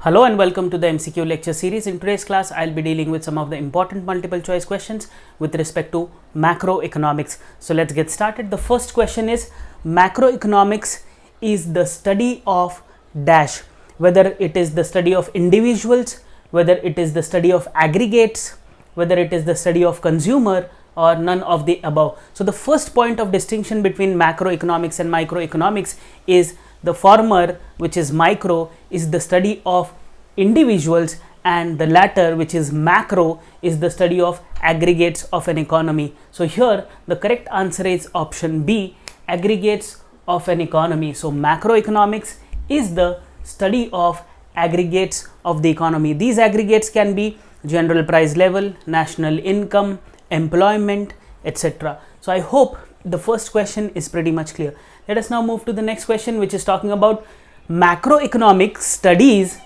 Hello and welcome to the MCQ lecture series. In today's class, I'll be dealing with some of the important multiple choice questions with respect to macroeconomics. So let's get started. The first question is, macroeconomics is the study of dash, whether it is the study of individuals, whether it is the study of aggregates, whether it is the study of consumer, or none of the above. So the first point of distinction between macroeconomics and microeconomics is the former, which is micro, is the study of individuals, and the latter, which is macro, is the study of aggregates of an economy. So here the correct answer is option B, aggregates of an economy. So macroeconomics is the study of aggregates of the economy. These aggregates can be general price level, national income, employment, etc. So I hope the first question is pretty much clear. Let us now move to the next question, which is talking about macroeconomic studies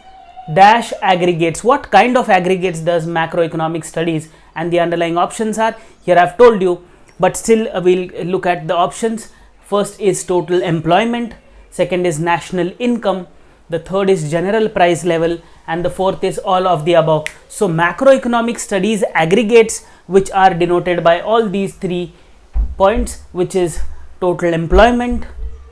dash aggregates. What kind of aggregates does macroeconomic studies? And the underlying options are here. I've told you, but still we'll look at the options. First is total employment, second is national income, the third is general price level, and the fourth is all of the above. So macroeconomic studies aggregates, which are denoted by all these 3 points, which is total employment,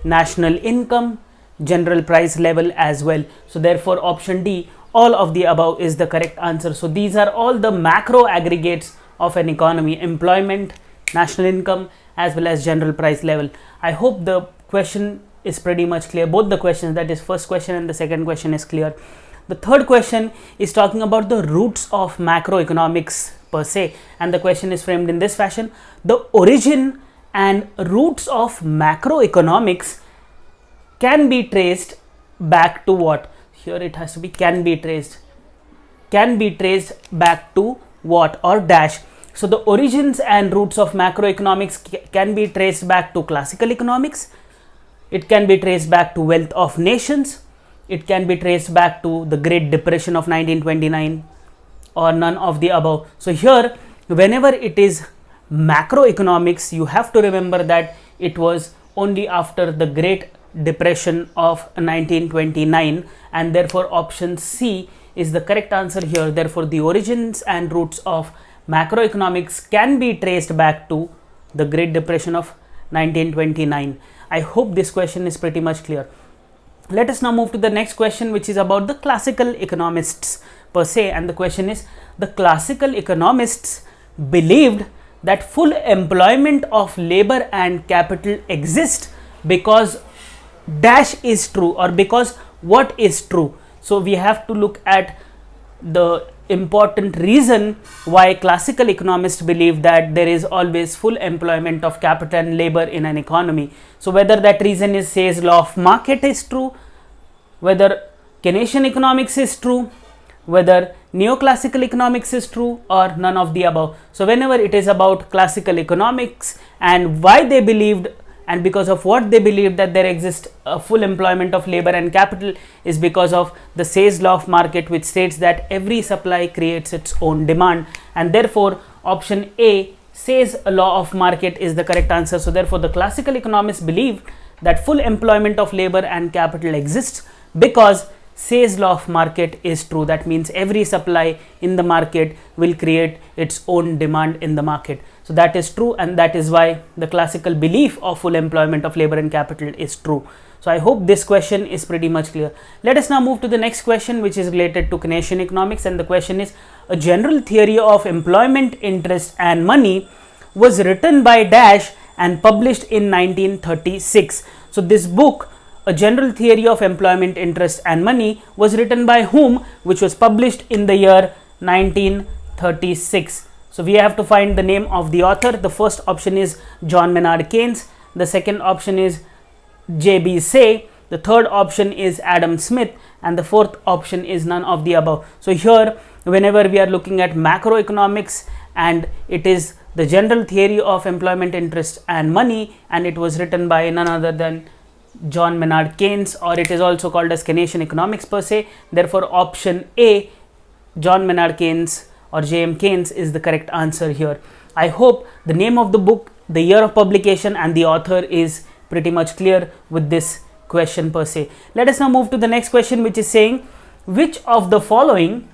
national income, general price level as well. So therefore option D, all of the above, is the correct answer. So these are all the macro aggregates of an economy: employment, national income, as well as general price level. I hope the question is pretty much clear. Both the questions, that is first question and the second question, is clear. The third question is talking about the roots of macroeconomics per se, and the question is framed in this fashion: the origin and roots of macroeconomics can be traced back to what? Here it has to be can be traced back to what, or dash. So the origins and roots of macroeconomics can be traced back to classical economics, it can be traced back to wealth of nations, it can be traced back to the Great Depression of 1929, or none of the above. So here, whenever it is macroeconomics, you have to remember that it was only after the Great Depression of 1929, and therefore option C is the correct answer here. Therefore the origins and roots of macroeconomics can be traced back to the Great Depression of 1929. I hope this question is pretty much clear. Let us now move to the next question, which is about the classical economists per se, and the question is: the classical economists believed that full employment of labor and capital exists because dash is true, or because what is true. So we have to look at the important reason why classical economists believe that there is always full employment of capital and labor in an economy. So whether that reason is Say's law of market is true, whether Keynesian economics is true, whether neoclassical economics is true, or none of the above. So whenever it is about classical economics and why they believed, and because of what they believed that there exists a full employment of labor and capital, is because of the Say's law of market, which states that every supply creates its own demand, and therefore option A, Say's law of market, is the correct answer. So therefore the classical economists believe that full employment of labor and capital exists because Say's law of market is true. That means every supply in the market will create its own demand in the market. So that is true, and that is why the classical belief of full employment of labor and capital is true. So I hope this question is pretty much clear. Let us now move to the next question, which is related to Keynesian economics, and the question is: a general theory of employment, interest and money was written by dash and published in 1936. So this book, A General Theory of Employment, Interest and Money, was written by whom, which was published in the year 1936. So we have to find the name of the author. The first option is John Maynard Keynes, the second option is J.B. Say, the third option is Adam Smith, and the fourth option is none of the above. So here, whenever we are looking at macroeconomics, and it is the General Theory of Employment, Interest and Money, and it was written by none other than John Maynard Keynes, or it is also called as Keynesian economics per se. Therefore option A, John Maynard Keynes or J.M. Keynes, is the correct answer here. I hope the name of the book, the year of publication and the author is pretty much clear with this question per se. Let us now move to the next question, which is saying which of the following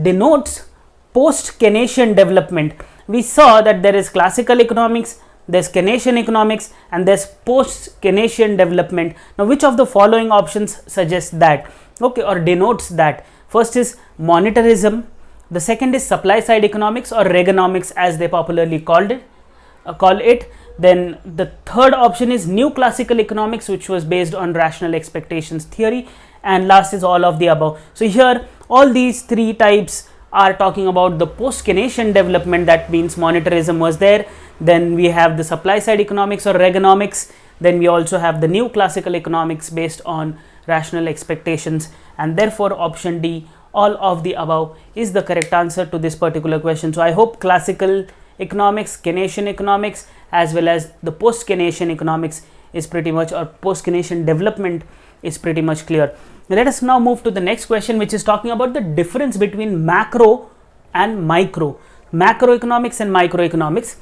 denotes post-Keynesian development? We saw that there is classical economics, there's Keynesian economics, and there's post-Keynesian development. Now, which of the following options suggests that, okay, or denotes that? First is monetarism, the second is supply side economics or Reaganomics as they popularly call it. Then the third option is new classical economics, which was based on rational expectations theory, and last is all of the above. So here all these three types are talking about the post-Keynesian development. That means monetarism was there, then we have the supply side economics or Reaganomics, then we also have the new classical economics based on rational expectations, and therefore option D, all of the above, is the correct answer to this particular question. So I hope classical economics, Keynesian economics, as well as the post-Keynesian economics is pretty much, or post-Keynesian development is pretty much clear. Let us now move to the next question, which is talking about the difference between macro and micro, macroeconomics and microeconomics.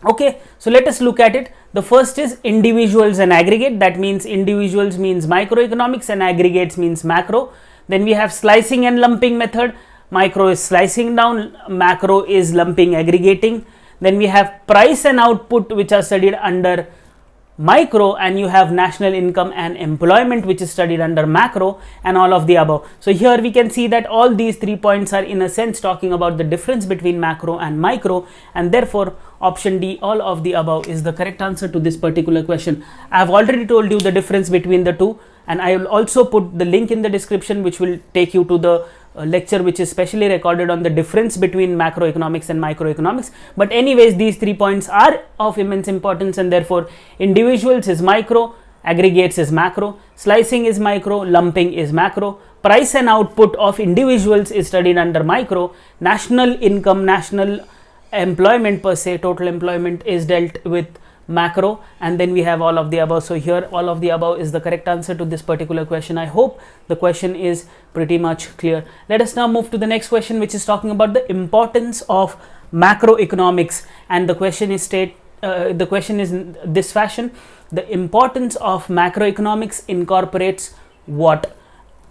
Okay, so let us look at it. The first is individuals and aggregate. That means individuals means microeconomics and aggregates means macro. Then we have slicing and lumping method. Micro is slicing down, macro is lumping, aggregating. Then we have price and output, which are studied under micro, and you have national income and employment, which is studied under macro, and all of the above. So here we can see that all these 3 points are in a sense talking about the difference between macro and micro, and therefore option D, all of the above, is the correct answer to this particular question. I have already told you the difference between the two, and I will also put the link in the description which will take you to the lecture which is specially recorded on the difference between macroeconomics and microeconomics. But anyways, these 3 points are of immense importance, and therefore individuals is micro, aggregates is macro, slicing is micro, lumping is macro, price and output of individuals is studied under micro, national income, national employment per se, total employment is dealt with macro, and then we have all of the above. So here all of the above is the correct answer to this particular question. I hope the question is pretty much clear. Let us now move to the next question, which is talking about the importance of macroeconomics, and the question is in this fashion: the importance of macroeconomics incorporates what?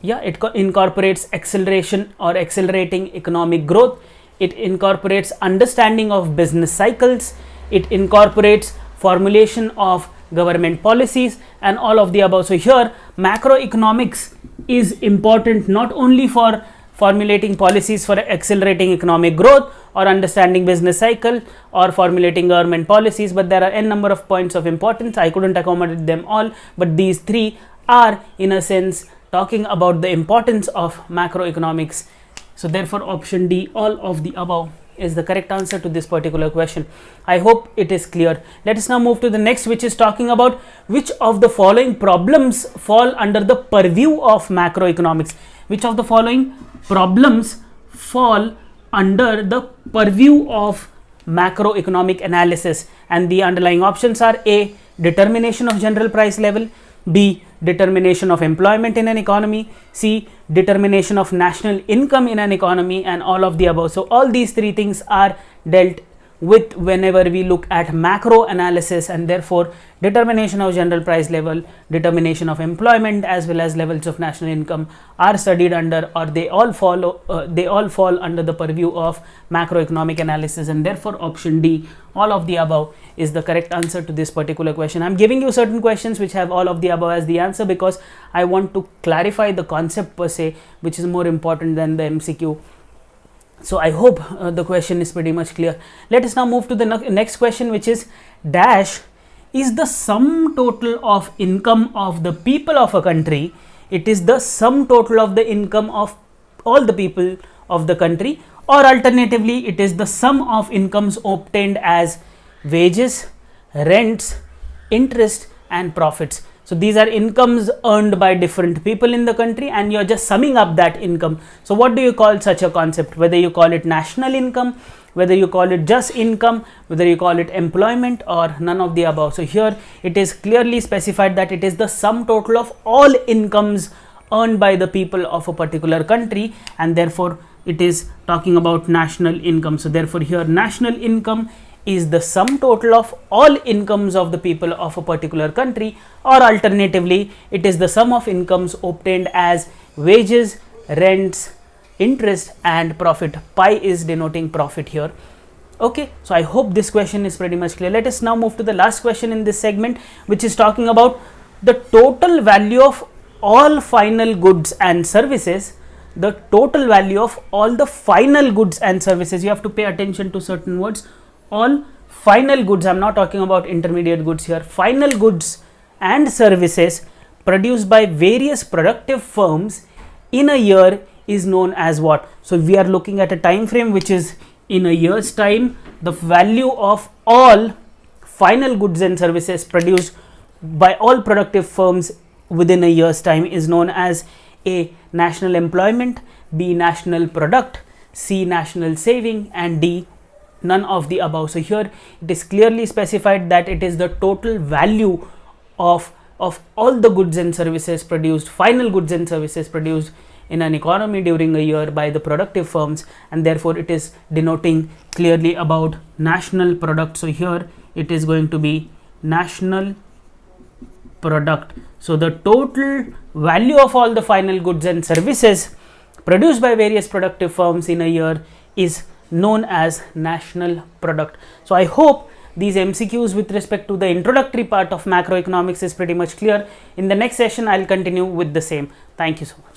Yeah, it incorporates acceleration or accelerating economic growth, it incorporates understanding of business cycles, it incorporates formulation of government policies, and all of the above. So here macroeconomics is important not only for formulating policies for accelerating economic growth or understanding business cycle or formulating government policies, but there are n number of points of importance. I couldn't accommodate them all, but these three are in a sense talking about the importance of macroeconomics. So therefore option D, all of the above, is the correct answer to this particular question. I hope it is clear. Let us now move to the next, which is talking about which of the following problems fall under the purview of macroeconomics. Which of the following problems fall under the purview of macroeconomic analysis? And the underlying options are: A, determination of general price level; B, determination of employment in an economy; C, determination of national income in an economy; and all of the above. So all these three things are dealt with whenever we look at macro analysis, and therefore determination of general price level, determination of employment, as well as levels of national income are studied under, or they all fall under the purview of macroeconomic analysis, and therefore option D, all of the above, is the correct answer to this particular question. I am giving you certain questions which have all of the above as the answer because I want to clarify the concept per se, which is more important than the MCQ. So I hope the question is pretty much clear. Let us now move to the next question, which is: dash is the sum total of income of the people of a country. It is the sum total of the income of all the people of the country, or alternatively it is the sum of incomes obtained as wages, rents, interest, and profits. So these are incomes earned by different people in the country, and you're just summing up that income. So what do you call such a concept? Whether you call it national income, whether you call it just income, whether you call it employment, or none of the above. So here it is clearly specified that it is the sum total of all incomes earned by the people of a particular country, and therefore it is talking about national income. So therefore here national income is the sum total of all incomes of the people of a particular country, or alternatively it is the sum of incomes obtained as wages, rents, interest and profit. Pi is denoting profit here. Okay, so I hope this question is pretty much clear. Let us now move to the last question in this segment, which is talking about the total value of all final goods and services. The total value of all the final goods and services. You have to pay attention to certain words. All final goods, I am not talking about intermediate goods here. Final goods and services produced by various productive firms in a year is known as what? So we are looking at a time frame which is in a year's time. The value of all final goods and services produced by all productive firms within a year's time is known as A, national employment, B, national product, C, national saving and D, none of the above. So here it is clearly specified that it is the total value of all the goods and services produced, final goods and services produced in an economy during a year by the productive firms, and therefore it is denoting clearly about national product. So here it is going to be national product. So the total value of all the final goods and services produced by various productive firms in a year is known as national product. So I hope these MCQs with respect to the introductory part of macroeconomics is pretty much clear. In the next session, I'll continue with the same. Thank you so much.